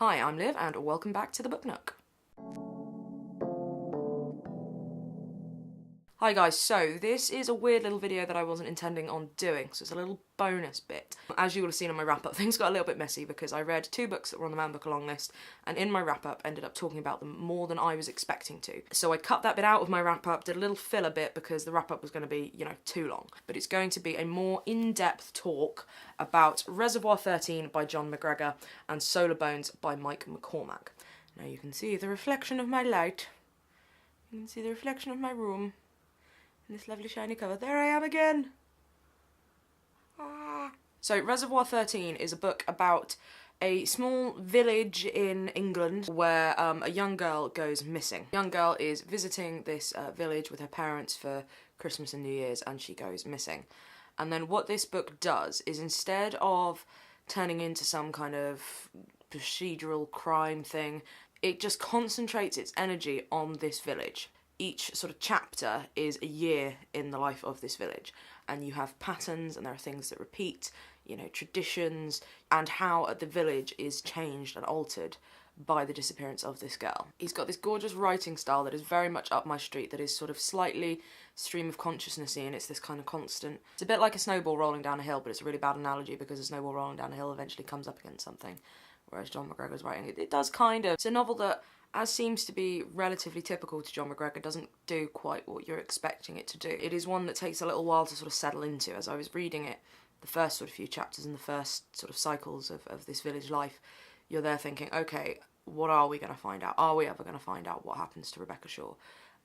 Hi, I'm Liv and welcome back to the Book Nook. Hi guys, so this is a weird little video that I wasn't intending on doing, so it's a little bonus bit. As you will have seen on my wrap-up, things got a little bit messy because I read two books that were on the Man Book Along list, and in my wrap-up ended up talking about them more than I was expecting to. So I cut that bit out of my wrap-up, did a little filler bit because the wrap-up was going to be, too long. But it's going to be a more in-depth talk about Reservoir 13 by Jon McGregor and Solar Bones by McCormack. Now you can see the reflection of my light. You can see the reflection of my room. And this lovely shiny cover. There I am again! Ah. So Reservoir 13 is a book about a small village in England where a young girl goes missing. The young girl is visiting this village with her parents for Christmas and New Year's, and she goes missing. And then what this book does is, instead of turning into some kind of procedural crime thing, it just concentrates its energy on this village. Each sort of chapter is a year in the life of this village, and you have patterns and there are things that repeat, traditions, and how the village is changed and altered by the disappearance of this girl. He's got this gorgeous writing style that is very much up my street, that is sort of slightly stream of consciousness-y, and it's this kind of constant... It's a bit like a snowball rolling down a hill, but it's a really bad analogy because a snowball rolling down a hill eventually comes up against something, whereas Jon McGregor's writing it does kind of... It's a novel that, as seems to be relatively typical to Jon McGregor, doesn't do quite what you're expecting it to do. It is one that takes a little while to sort of settle into. As I was reading it, the first sort of few chapters and the first sort of cycles of this village life, you're there thinking, okay, what are we going to find out? Are we ever going to find out what happens to Rebecca Shaw?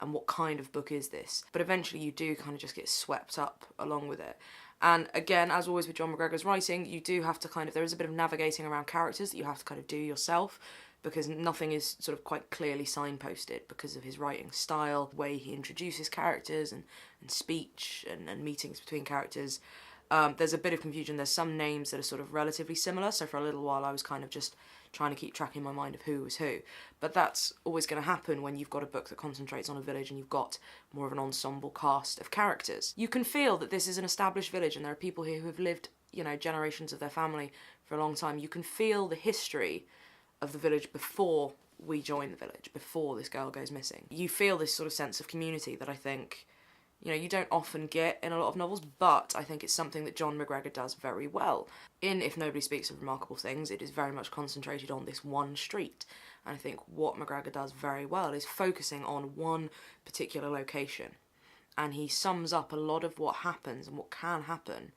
And what kind of book is this? But eventually you do kind of just get swept up along with it. And again, as always with Jon McGregor's writing, you do have to there is a bit of navigating around characters that you have to kind of do yourself, because nothing is sort of quite clearly signposted because of his writing style, the way he introduces characters and speech and meetings between characters. There's a bit of confusion. There's some names that are sort of relatively similar, so for a little while I was kind of just trying to keep track in my mind of who was who. But that's always going to happen when you've got a book that concentrates on a village and you've got more of an ensemble cast of characters. You can feel that this is an established village and there are people here who have lived, generations of their family for a long time. You can feel the history of the village before we join the village, before this girl goes missing. You feel this sort of sense of community that I think, you don't often get in a lot of novels, but I think it's something that Jon McGregor does very well. In If Nobody Speaks of Remarkable Things, it is very much concentrated on this one street, and I think what McGregor does very well is focusing on one particular location, and he sums up a lot of what happens and what can happen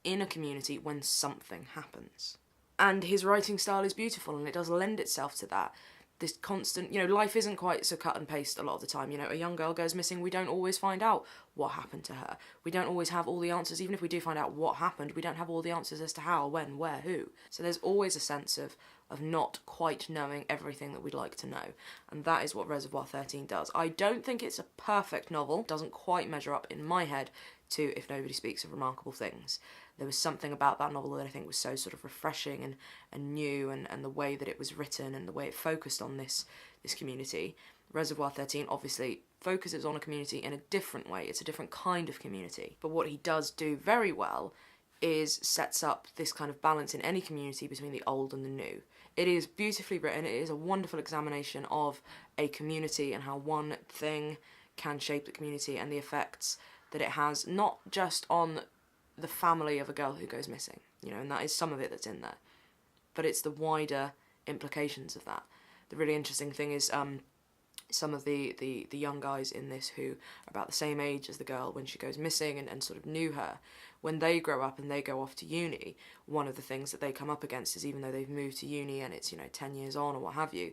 in a community when something happens. And his writing style is beautiful, and it does lend itself to that. This constant, life isn't quite so cut and paste a lot of the time. A young girl goes missing, we don't always find out what happened to her. We don't always have all the answers. Even if we do find out what happened, we don't have all the answers as to how, when, where, who. So there's always a sense of not quite knowing everything that we'd like to know. And that is what Reservoir 13 does. I don't think it's a perfect novel. It doesn't quite measure up in my head to If Nobody Speaks of Remarkable Things. There was something about that novel that I think was so sort of refreshing and new, and the way that it was written and the way it focused on this community. Reservoir 13 obviously focuses on a community in a different way. It's a different kind of community. But what he does do very well is sets up this kind of balance in any community between the old and the new. It is beautifully written. It is a wonderful examination of a community and how one thing can shape the community and the effects that it has, not just on the family of a girl who goes missing, and that is some of it that's in there, but it's the wider implications of that. The really interesting thing is some of the young guys in this who are about the same age as the girl when she goes missing and sort of knew her, when they grow up and they go off to uni, one of the things that they come up against is, even though they've moved to uni and it's 10 years on or what have you,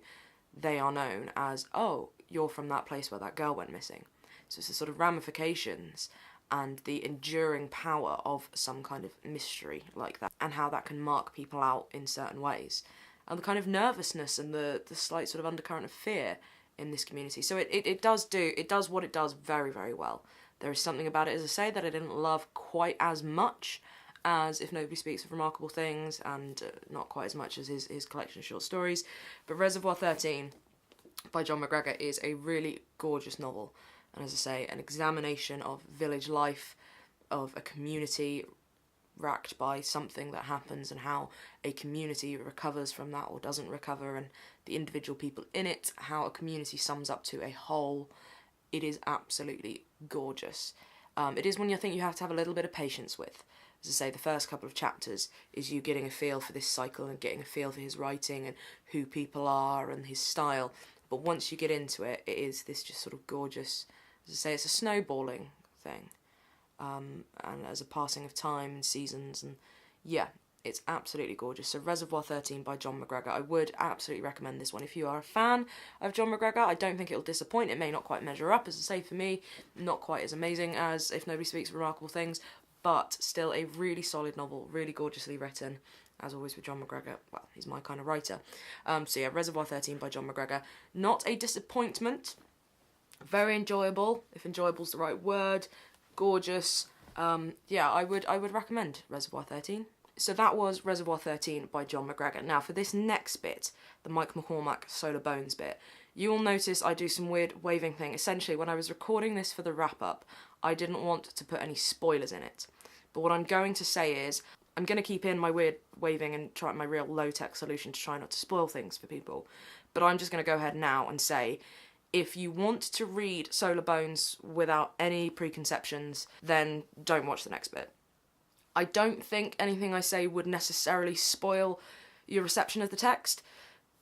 they are known as, oh, you're from that place where that girl went missing. So it's the sort of ramifications and the enduring power of some kind of mystery like that, and how that can mark people out in certain ways, and the kind of nervousness and the slight sort of undercurrent of fear in this community. So it does what it does very, very well. There is something about it, as I say, that I didn't love quite as much as If Nobody Speaks of Remarkable Things, and not quite as much as his collection of short stories. But Reservoir 13 by Jon McGregor is a really gorgeous novel. And as I say, an examination of village life, of a community racked by something that happens and how a community recovers from that or doesn't recover, and the individual people in it, how a community sums up to a whole. It is absolutely gorgeous. It is one I think you have to have a little bit of patience with. As I say, the first couple of chapters is you getting a feel for this cycle and getting a feel for his writing and who people are and his style. But once you get into it, it is this just sort of gorgeous, as I say, it's a snowballing thing. And as a passing of time and seasons, and yeah, it's absolutely gorgeous. So Reservoir 13 by Jon McGregor. I would absolutely recommend this one. If you are a fan of Jon McGregor, I don't think it'll disappoint. It may not quite measure up, as I say, for me, not quite as amazing as If Nobody Speaks Remarkable Things, but still a really solid novel, really gorgeously written. As always with Jon McGregor, well, he's my kind of writer. So yeah, Reservoir 13 by Jon McGregor. Not a disappointment. Very enjoyable, if enjoyable's the right word. Gorgeous. Yeah, I would recommend Reservoir 13. So that was Reservoir 13 by Jon McGregor. Now for this next bit, the Mike McCormack Solar Bones bit, you will notice I do some weird waving thing. Essentially, when I was recording this for the wrap-up, I didn't want to put any spoilers in it. But what I'm going to say is, I'm going to keep in my weird waving and try my real low-tech solution to try not to spoil things for people. But I'm just going to go ahead now and say, if you want to read Solar Bones without any preconceptions, then don't watch the next bit. I don't think anything I say would necessarily spoil your reception of the text,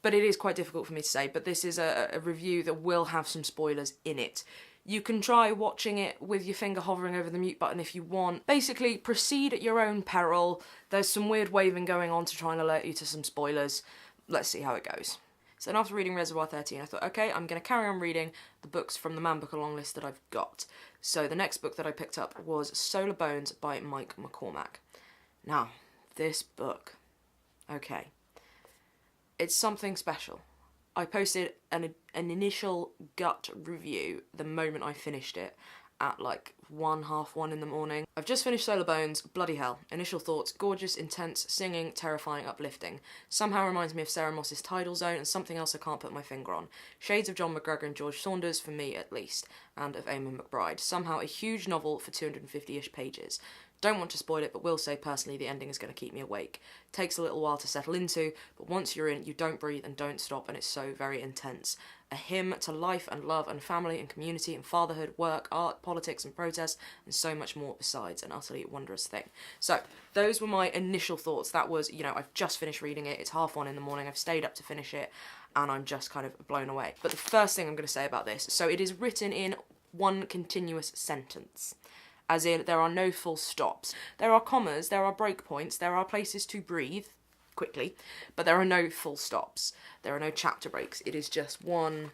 but it is quite difficult for me to say. But this is a review that will have some spoilers in it. You can try watching it with your finger hovering over the mute button if you want. Basically, proceed at your own peril. There's some weird waving going on to try and alert you to some spoilers. Let's see how it goes. So then after reading Reservoir 13, I thought, okay, I'm going to carry on reading the books from the Man Book Along list that I've got. So the next book that I picked up was Solar Bones by Mike McCormack. Now, this book, okay, it's something special. I posted an initial gut review the moment I finished it at like 1:30 in the morning. I've just finished Solar Bones, bloody hell. Initial thoughts, gorgeous, intense, singing, terrifying, uplifting. Somehow reminds me of Sarah Moss's Tidal Zone and something else I can't put my finger on. Shades of Jon McGregor and George Saunders, for me at least, and of Eamon McBride. Somehow a huge novel for 250-ish pages. Don't want to spoil it, but will say personally the ending is going to keep me awake. Takes a little while to settle into, but once you're in, you don't breathe and don't stop, and it's so very intense. A hymn to life and love and family and community and fatherhood, work, art, politics and protest, and so much more besides. An utterly wondrous thing. So, those were my initial thoughts. That was, you know, I've just finished reading it, it's 1:30 in the morning, I've stayed up to finish it, and I'm just kind of blown away. But the first thing I'm going to say about this, so it is written in one continuous sentence. As in, there are no full stops. There are commas, there are breakpoints, there are places to breathe quickly, but there are no full stops. There are no chapter breaks. It is just one.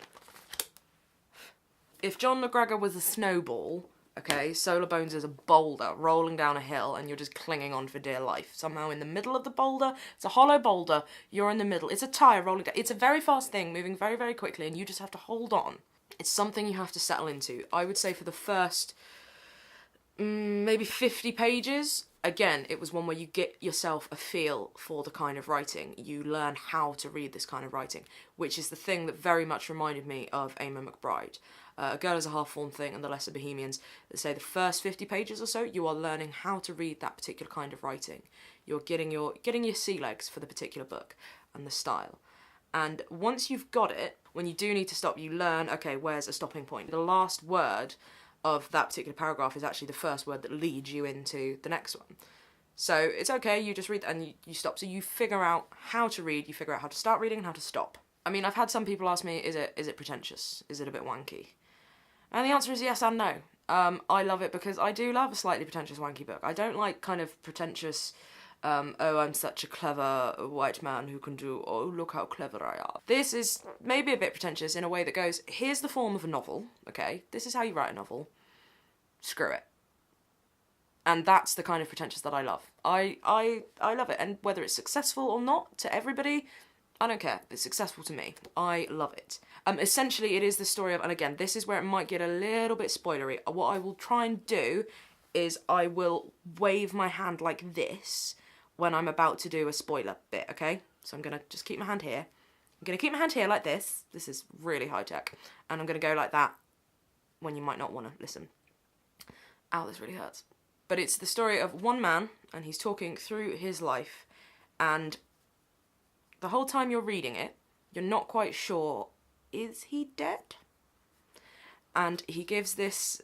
If Jon McGregor was a snowball, okay, Solar Bones is a boulder rolling down a hill and you're just clinging on for dear life. Somehow in the middle of the boulder, it's a hollow boulder, you're in the middle. It's a tyre rolling down. It's a very fast thing, moving very, very quickly, and you just have to hold on. It's something you have to settle into. I would say for the first maybe 50 pages, again, it was one where you get yourself a feel for the kind of writing. You learn how to read this kind of writing, which is the thing that very much reminded me of Eamon McBride. A Girl is a Half-Formed Thing and The Lesser Bohemians. They say the first 50 pages or so, you are learning how to read that particular kind of writing. You're getting your sea legs for the particular book and the style. And once you've got it, when you do need to stop, you learn, okay, where's a stopping point? The last word of that particular paragraph is actually the first word that leads you into the next one. So it's okay, you just read and you stop. So you figure out how to read, you figure out how to start reading and how to stop. I mean, I've had some people ask me, is it pretentious? Is it a bit wanky? And the answer is yes and no. I love it because I do love a slightly pretentious wanky book. I don't like kind of pretentious, oh, I'm such a clever white man who can do, oh, look how clever I am. This is maybe a bit pretentious in a way that goes, here's the form of a novel, okay? This is how you write a novel. Screw it. And that's the kind of pretentious that I love. I love it. And whether it's successful or not to everybody, I don't care. It's successful to me. I love it. Essentially, it is the story of, and again, this is where it might get a little bit spoilery. What I will try and do is I will wave my hand like this when I'm about to do a spoiler bit, okay? So I'm going to just keep my hand here. I'm going to keep my hand here like this. This is really high tech. And I'm going to go like that when you might not want to listen. Ow, this really hurts. But it's the story of one man, and he's talking through his life, and the whole time you're reading it, you're not quite sure, is he dead? And he gives this,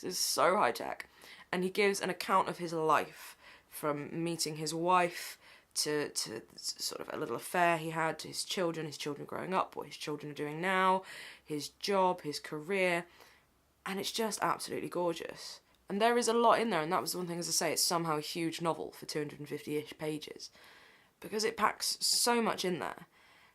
this is so high tech, and he gives an account of his life, from meeting his wife, to sort of a little affair he had, to his children growing up, what his children are doing now, his job, his career, and it's just absolutely gorgeous. And there is a lot in there, and that was one thing, as I say, it's somehow a huge novel for 250-ish pages, because it packs so much in there.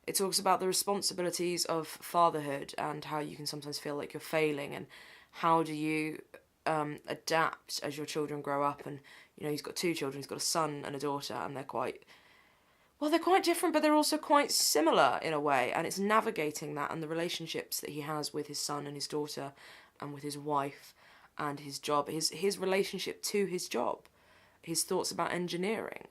It talks about the responsibilities of fatherhood and how you can sometimes feel like you're failing, and how do you adapt as your children grow up. And you know, he's got 2 children, he's got a son and a daughter, and they're quite different, but they're also quite similar in a way, and it's navigating that and the relationships that he has with his son and his daughter, and with his wife, and his job, his relationship to his job, his thoughts about engineering,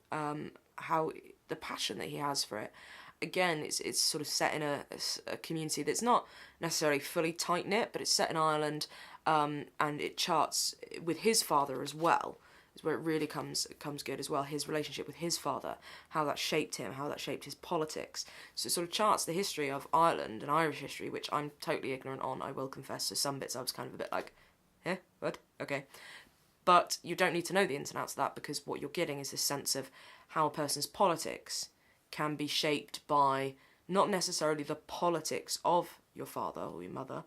how the passion that he has for it. Again, it's sort of set in a community that's not necessarily fully tight-knit, but it's set in Ireland, and it charts with his father as well, is where it really comes good as well, his relationship with his father, how that shaped him, how that shaped his politics. So it sort of charts the history of Ireland and Irish history, which I'm totally ignorant on, I will confess. So some bits I was kind of a bit like, eh, what? Okay. But you don't need to know the ins and outs of that, because what you're getting is this sense of how a person's politics can be shaped by not necessarily the politics of your father or your mother,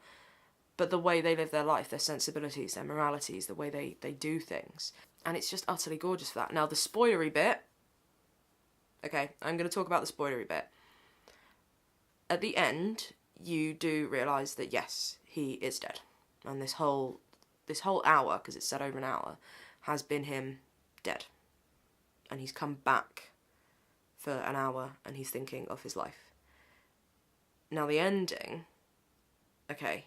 but the way they live their life, their sensibilities, their moralities, the way they do things. And it's just utterly gorgeous for that. Now, the spoilery bit... Okay, I'm going to talk about the spoilery bit. At the end, you do realise that, yes, he is dead. And this whole hour, because it's set over an hour, has been him dead. And he's come back for an hour, and he's thinking of his life. Now, the ending... Okay,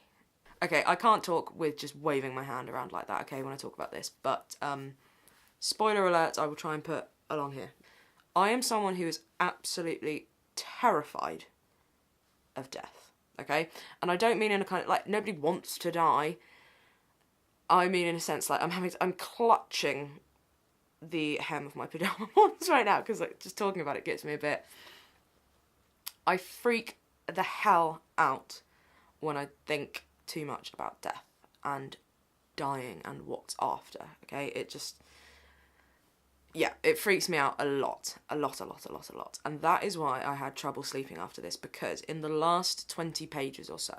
I can't talk with just waving my hand around like that, okay, when I talk about this, but spoiler alert, I will try and put along here. I am someone who is absolutely terrified of death, okay? And I don't mean in a kind of, like, nobody wants to die. I mean in a sense, like, I'm clutching the hem of my pyjama bottoms right now, because, like, just talking about it gets me a bit... I freak the hell out when I think too much about death and dying and what's after, okay? It just... Yeah, it freaks me out a lot. And that is why I had trouble sleeping after this, because in the last 20 pages or so,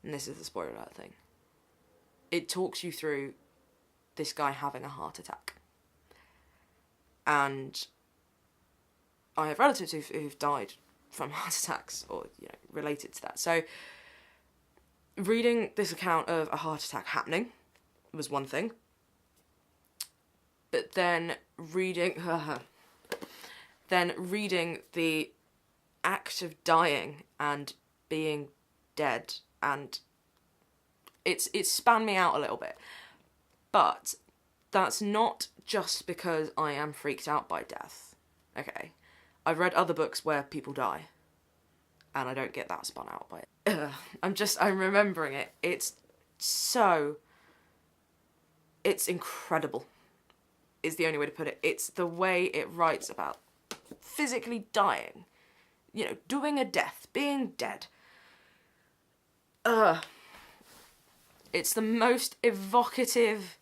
and this is the spoiler alert thing, it talks you through this guy having a heart attack. And I have relatives who've died from heart attacks, or, you know, related to that. So reading this account of a heart attack happening was one thing. But then reading the act of dying and being dead, and it's spanned me out a little bit. But that's not just because I am freaked out by death, okay? I've read other books where people die, and I don't get that spun out by it. I'm remembering it. It's incredible, is the only way to put it. It's the way it writes about physically dying, you know, doing a death, being dead. It's the most evocative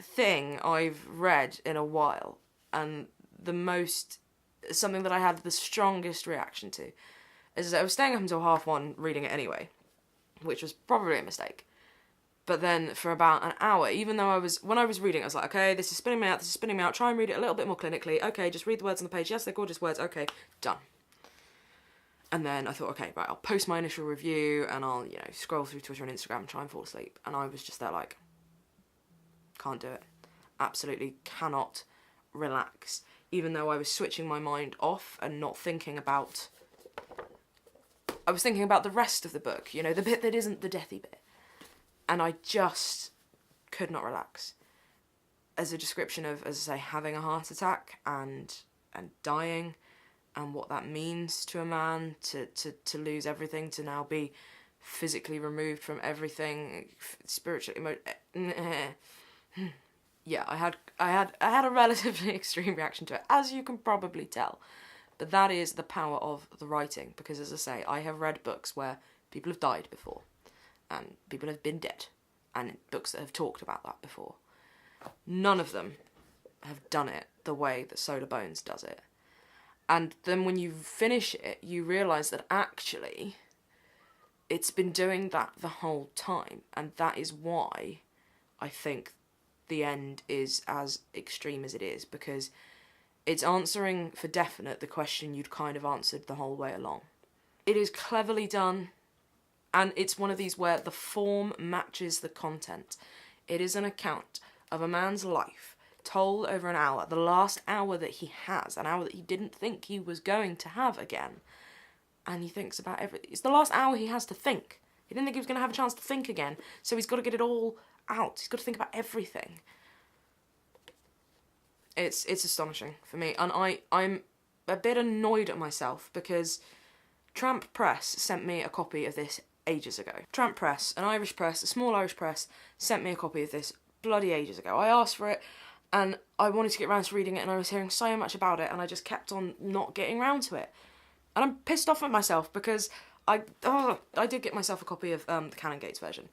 thing I've read in a while, and something that I had the strongest reaction to. As I said, I was staying up until 1:30 reading it anyway, which was probably a mistake. But then for about an hour, even though when I was reading, I was like, okay, this is spinning me out, try and read it a little bit more clinically, okay, just read the words on the page, yes, they're gorgeous words, okay, done. And then I thought, okay, right, I'll post my initial review, and I'll, you know, scroll through Twitter and Instagram and try and fall asleep. And I was just there like, can't do it. Absolutely cannot relax. Even though I was switching my mind off and not thinking about... I was thinking about the rest of the book, you know, the bit that isn't the deathy bit. And I just could not relax. As a description of, as I say, having a heart attack and dying, and what that means to a man, to lose everything, to now be physically removed from everything, spiritually, yeah, I had a relatively extreme reaction to it, as you can probably tell. But that is the power of the writing, because as I say, I have read books where people have died before, and people have been dead, and books that have talked about that before. None of them have done it the way that Solar Bones does it. And then when you finish it, you realise that actually it's been doing that the whole time, and that is why I think the end is as extreme as it is, because it's answering for definite the question you'd kind of answered the whole way along. It is cleverly done, and it's one of these where the form matches the content. It is an account of a man's life told over an hour, the last hour that he has, an hour that he didn't think he was going to have again. And he thinks about everything. It's the last hour he has to think. He didn't think he was going to have a chance to think again, so he's got to get it all out. He's got to think about everything. It's astonishing for me, and I'm a bit annoyed at myself because Tramp Press sent me a copy of this ages ago. Tramp Press, an Irish press, a small Irish press, sent me a copy of this bloody ages ago. I asked for it, and I wanted to get round to reading it, and I was hearing so much about it, and I just kept on not getting round to it. And I'm pissed off at myself because I did get myself a copy of the Canongates version.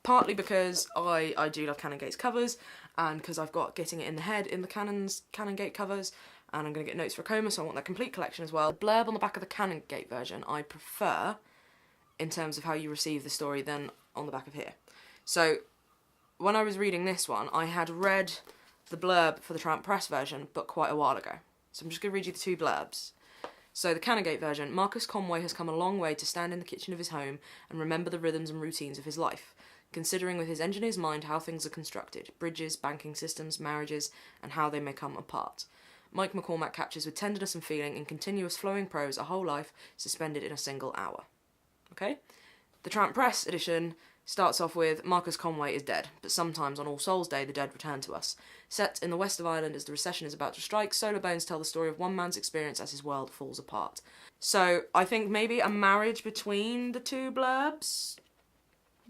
Partly because I do love Canongate's covers, and because I've got Getting It in the Head in the Canongate covers, and I'm going to get Notes for a Coma, so I want that complete collection as well. The blurb on the back of the Canongate version I prefer, in terms of how you receive the story, than on the back of here. So, when I was reading this one, I had read the blurb for the Tramp Press version, but quite a while ago. So I'm just going to read you the two blurbs. So the Canongate version: Marcus Conway has come a long way to stand in the kitchen of his home and remember the rhythms and routines of his life, considering with his engineer's mind how things are constructed, bridges, banking systems, marriages, and how they may come apart. Mike McCormack captures with tenderness and feeling in continuous flowing prose a whole life suspended in a single hour. Okay? The Tramp Press edition starts off with Marcus Conway is dead, but sometimes on All Souls' Day the dead return to us. Set in the west of Ireland as the recession is about to strike, Solar Bones tell the story of one man's experience as his world falls apart. So I think maybe a marriage between the two blurbs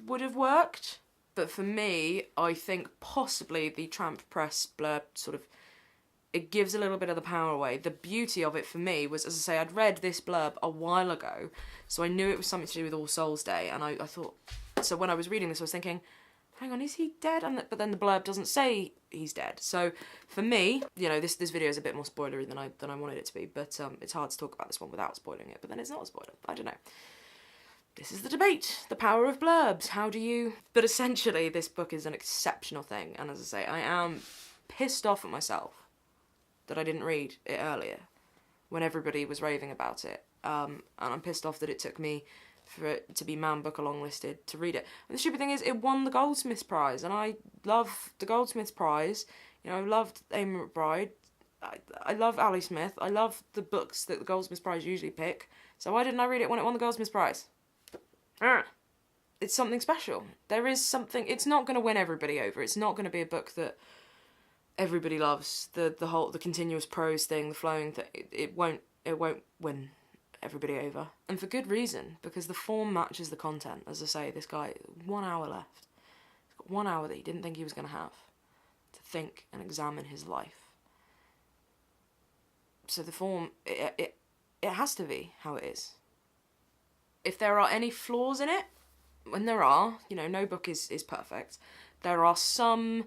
would have worked. But for me, I think possibly the Tramp Press blurb sort of, it gives a little bit of the power away. The beauty of it for me was, as I say, I'd read this blurb a while ago, so I knew it was something to do with All Souls' Day, and I thought, so when I was reading this I was thinking, hang on, is he dead? But then the blurb doesn't say he's dead. So for me, you know, this video is a bit more spoilery than I wanted it to be, but it's hard to talk about this one without spoiling it, but then it's not a spoiler. I don't know. This is the debate, the power of blurbs. How do you... But essentially, this book is an exceptional thing, and as I say, I am pissed off at myself that I didn't read it earlier, when everybody was raving about it. And I'm pissed off that it took me for it to be Man Book Along listed to read it. And the stupid thing is, it won the Goldsmiths Prize, and I love the Goldsmiths Prize. You know, I loved Amy McBride. I love Ali Smith. I love the books that the Goldsmiths Prize usually pick. So why didn't I read it when it won the Goldsmiths Prize? It's something special. There is something... It's not going to win everybody over. It's not going to be a book that everybody loves. The continuous prose thing, the flowing thing. It won't win everybody over. And for good reason, because the form matches the content. As I say, this guy, 1 hour left. He's got 1 hour that he didn't think he was going to have to think and examine his life. So the form, it has to be how it is. If there are any flaws in it, and there are, you know, no book is perfect, there are some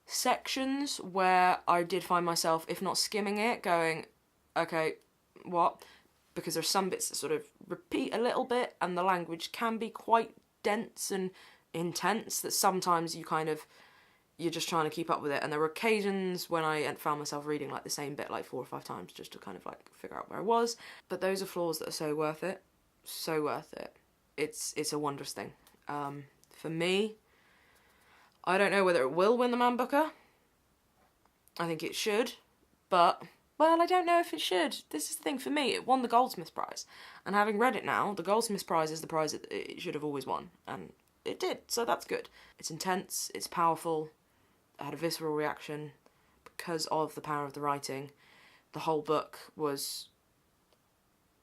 sections where I did find myself, if not skimming it, going, okay, what? Because there's some bits that sort of repeat a little bit, and the language can be quite dense and intense that sometimes you're just trying to keep up with it. And there were occasions when I found myself reading like the same bit like 4 or 5 times just to kind of like figure out where I was. But those are flaws that are so worth it. So worth it. It's a wondrous thing. For me, I don't know whether it will win the Man Booker. I think it should, but, well, I don't know if it should. This is the thing, for me, it won the Goldsmiths Prize. And having read it now, the Goldsmiths Prize is the prize that it should have always won. And it did, so that's good. It's intense, it's powerful, I had a visceral reaction because of the power of the writing. The whole book was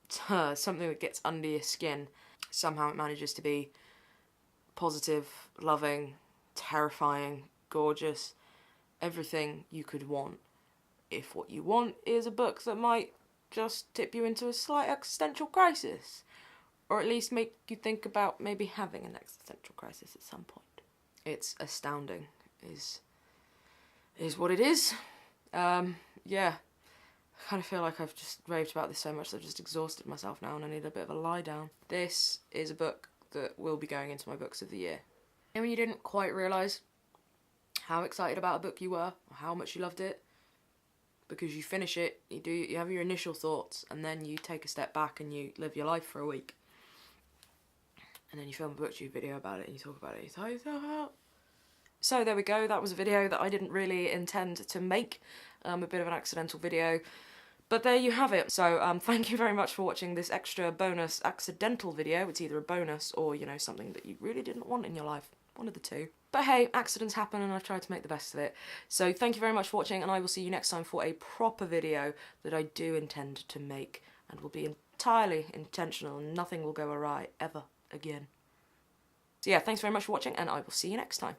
something that gets under your skin. Somehow it manages to be positive, loving, terrifying, gorgeous, everything you could want if what you want is a book that might just tip you into a slight existential crisis, or at least make you think about maybe having an existential crisis at some point. It's astounding, is what it is. Yeah, I kind of feel like I've just raved about this so much that I've just exhausted myself now and I need a bit of a lie down. This is a book that will be going into my books of the year. And when you didn't quite realise how excited about a book you were, or how much you loved it, because you finish it, you have your initial thoughts, and then you take a step back and you live your life for a week. And then you film a BookTube video about it and you talk about it, you tell yourself out. So there we go, that was a video that I didn't really intend to make, a bit of an accidental video. But there you have it. So thank you very much for watching this extra bonus accidental video. It's either a bonus or, you know, something that you really didn't want in your life. One of the two. But hey, accidents happen and I've tried to make the best of it. So thank you very much for watching, and I will see you next time for a proper video that I do intend to make and will be entirely intentional and nothing will go awry ever again. So yeah, thanks very much for watching and I will see you next time.